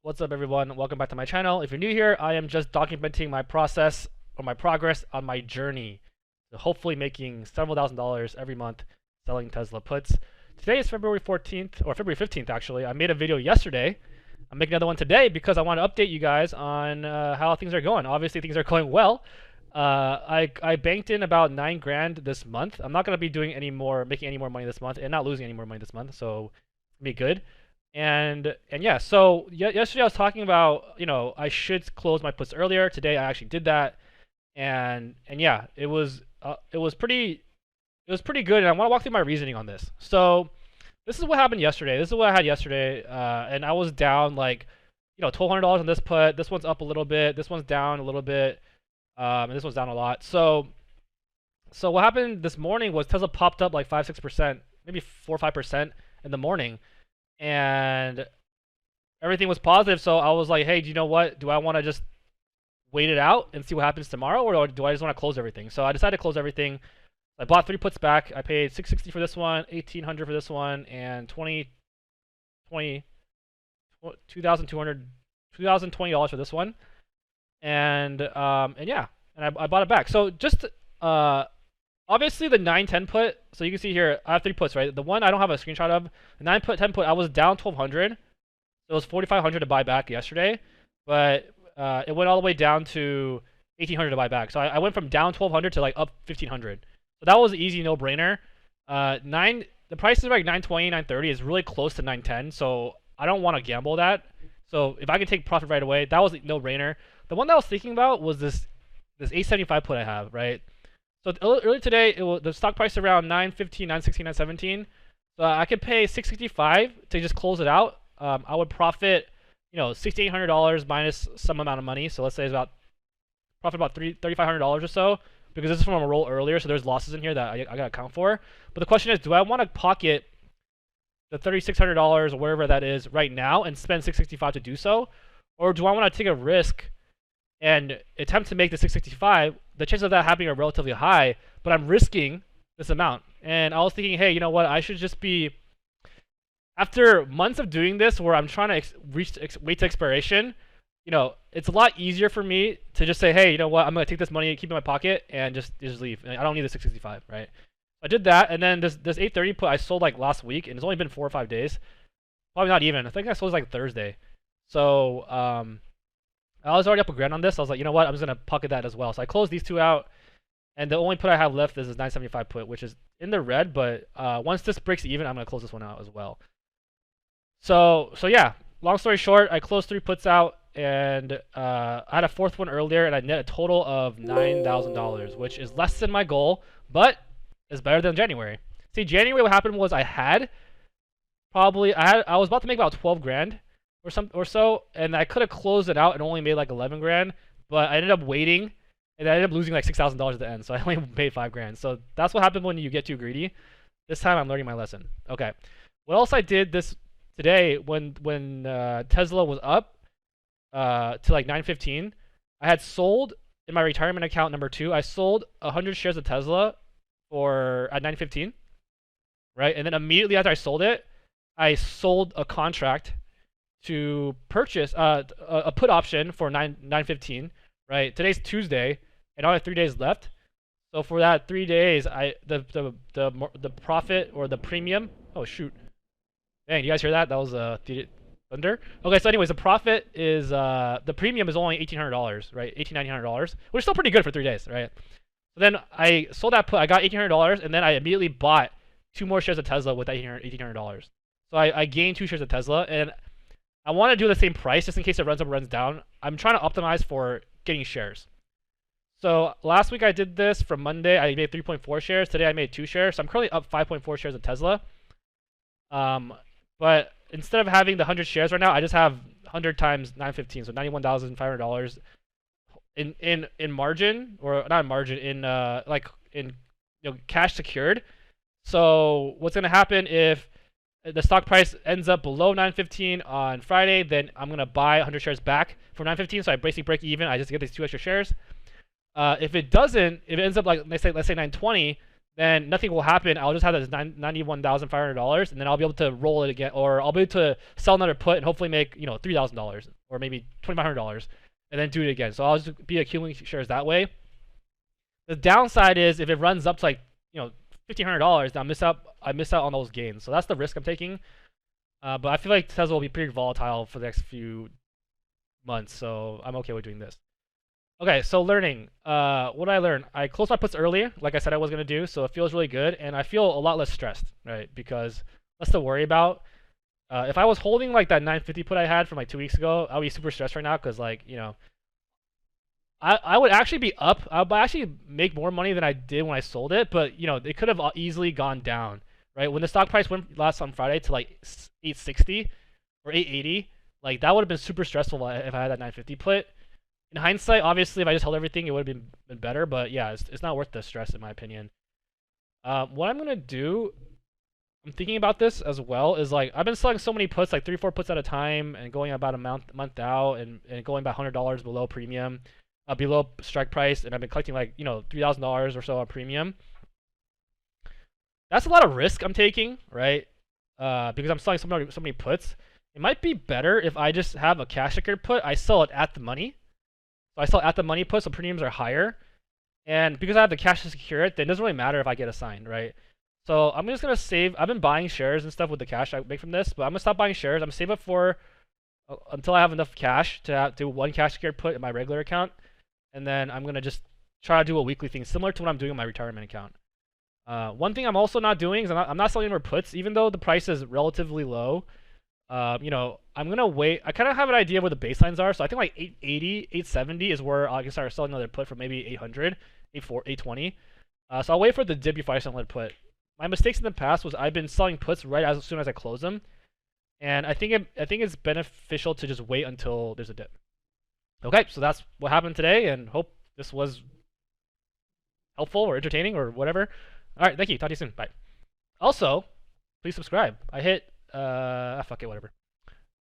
What's up, everyone? Welcome back to my channel. If you're new here, I am just documenting my process or my progress on my journey to hopefully making several $1,000s every month selling Tesla puts. Today is February 14th, or February 15th actually. I made a video yesterday. I'm making another one today because I want to update you guys on how things are going. Obviously, things are going well. I banked in about 9 grand this month. I'm not going to be doing making any more money this month, and not losing any more money this month, so it'll be good. And yeah, so yesterday I was talking about, I should close my puts earlier. Today I actually did that, and yeah, it was pretty good. And I want to walk through my reasoning on this. So this is what happened yesterday. This is what I had yesterday, and I was down like, $1,200 on this put. This one's up a little bit. This one's down a little bit, and this one's down a lot. So what happened this morning was Tesla popped up like 5-6%, maybe 4 or 5% in the morning, and everything was positive. So I was like, hey, do you know what? Do I want to just wait it out and see what happens tomorrow, or do I just want to close everything? So I decided to close everything. I bought 3 puts back. I paid 660 for this one, 1800 for this one, and 2200 $2,020 for this one. And yeah, and I bought it back. So just obviously the 9-10 put, so you can see here I have 3 puts, right? The one I don't have a screenshot of, the 9 put 10 put, I was down 1200. So it was 4500 to buy back yesterday, but it went all the way down to 1800 to buy back. So I went from down 1200 to like up 1500. So that was an easy no-brainer. The price is like 920, 930 is really close to 910, so I don't want to gamble that. So if I can take profit right away, that was a no-brainer. The one that I was thinking about was this 875 put I have, right? So earlier today, the stock price around 915, 916, 917. So I could pay 665 to just close it out. I would profit, $6,800 minus some amount of money. So let's say it's about $3,500 or so, because this is from a roll earlier. So there's losses in here that I gotta account for. But the question is, do I want to pocket the $3,600 or whatever that is right now and spend 665 to do so, or do I want to take a risk and attempt to make the 665? The chances of that happening are relatively high, but I'm risking this amount. And I was thinking, hey, you know what? I should just be, after months of doing this where I'm trying to reach wait to expiration, it's a lot easier for me to just say, hey, you know what? I'm going to take this money, keep it in my pocket, and just leave. I don't need the 665, right? I did that, and then this 830 put I sold like last week, and it's only been 4 or 5 days. Probably not even. I think I sold like Thursday. So I was already up a grand on this. I was like, you know what? I'm just gonna pocket that as well. So I closed these 2 out, and the only put I have left is this 975 put, which is in the red. But once this breaks even, I'm gonna close this one out as well. So yeah. Long story short, I closed 3 puts out, and I had a 4th one earlier, and I net a total of $9,000, which is less than my goal, but is better than January. See, January, what happened was I was about to make about 12 grand or so, and I could have closed it out and only made like 11 grand, but I ended up waiting, and I ended up losing like $6,000 at the end, so I only made 5 grand. So that's what happened when you get too greedy. This time I'm learning my lesson. Okay, what else I did this today when Tesla was up to like 915, I had sold in my retirement account number 2. I sold 100 shares of Tesla at 915, right? And then immediately after I sold it, I sold a contract to purchase a put option for 915, right? Today's Tuesday, and I have 3 days left. So for that 3 days, the profit or the premium. Oh shoot! Dang, you guys hear that? That was thunder. Okay, so anyways, the profit is the premium is only $1,800, right? $1,900, which is still pretty good for 3 days, right? So then I sold that put. I got $1,800, and then I immediately bought 2 more shares of Tesla with that $1,800. So I gained 2 shares of Tesla, and I want to do the same price just in case it runs up or runs down. I'm trying to optimize for getting shares. So last week I did this. From Monday, I made 3.4 shares. Today I made 2 shares. So I'm currently up 5.4 shares of Tesla. But instead of having the 100 shares right now, I just have 100 times 915, so $91,500 in margin, or not in margin, in cash secured. So what's gonna happen if the stock price ends up below 915 on Friday? Then I'm gonna buy 100 shares back for 915, so I basically break even. I just get these 2 extra shares. If it ends up like let's say 920, then nothing will happen. I'll just have this $91,500, and then I'll be able to roll it again, or I'll be able to sell another put and hopefully make $3,000 or maybe $2,500, and then do it again. So I'll just be accumulating shares that way. The downside is if it runs up to like $1,500, then I miss out on those gains. So that's the risk I'm taking. But I feel like Tesla will be pretty volatile for the next few months, so I'm okay with doing this. Okay, so learning. What did I learn? I closed my puts earlier, like I said I was gonna do, so it feels really good, and I feel a lot less stressed, right? Because less to worry about. If I was holding like that 950 put I had from like 2 weeks ago, I would be super stressed right now, because like I would actually be up. I would actually make more money than I did when I sold it, but it could have easily gone down, right? When the stock price went last on Friday to like 860 or 880, like that would have been super stressful if I had that 950 put. In hindsight, obviously, if I just held everything, it would have been better. But yeah, it's not worth the stress in my opinion. What I'm gonna do, I'm thinking about this as well, is like I've been selling so many puts, like 3-4 puts at a time, and going about a month out, and going about $100 below premium, below strike price, and I've been collecting like $3,000 or so on premium. That's a lot of risk I'm taking, right? Because I'm selling so many puts. It might be better if I just have a cash secured put. I sell it at the money. So I sell at the money put, so premiums are higher. And because I have the cash to secure it, then it doesn't really matter if I get assigned, right? So I'm just going to save. I've been buying shares and stuff with the cash I make from this, but I'm going to stop buying shares. I'm going to save it for until I have enough cash to do one cash secured put in my regular account. And then I'm going to just try to do a weekly thing, similar to what I'm doing in my retirement account. One thing I'm also not doing is I'm not selling more puts, even though the price is relatively low. I'm gonna wait. I kind of have an idea where the baselines are, so I think like 880, 870 is where I can start selling another put for maybe 800, 820. So I'll wait for the dip before I sell another put. My mistakes in the past was I've been selling puts right as soon as I close them, and I think it's beneficial to just wait until there's a dip. Okay, so that's what happened today, and hope this was helpful or entertaining or whatever. All right, thank you. Talk to you soon. Bye. Also, please subscribe. I hit fuck it, whatever.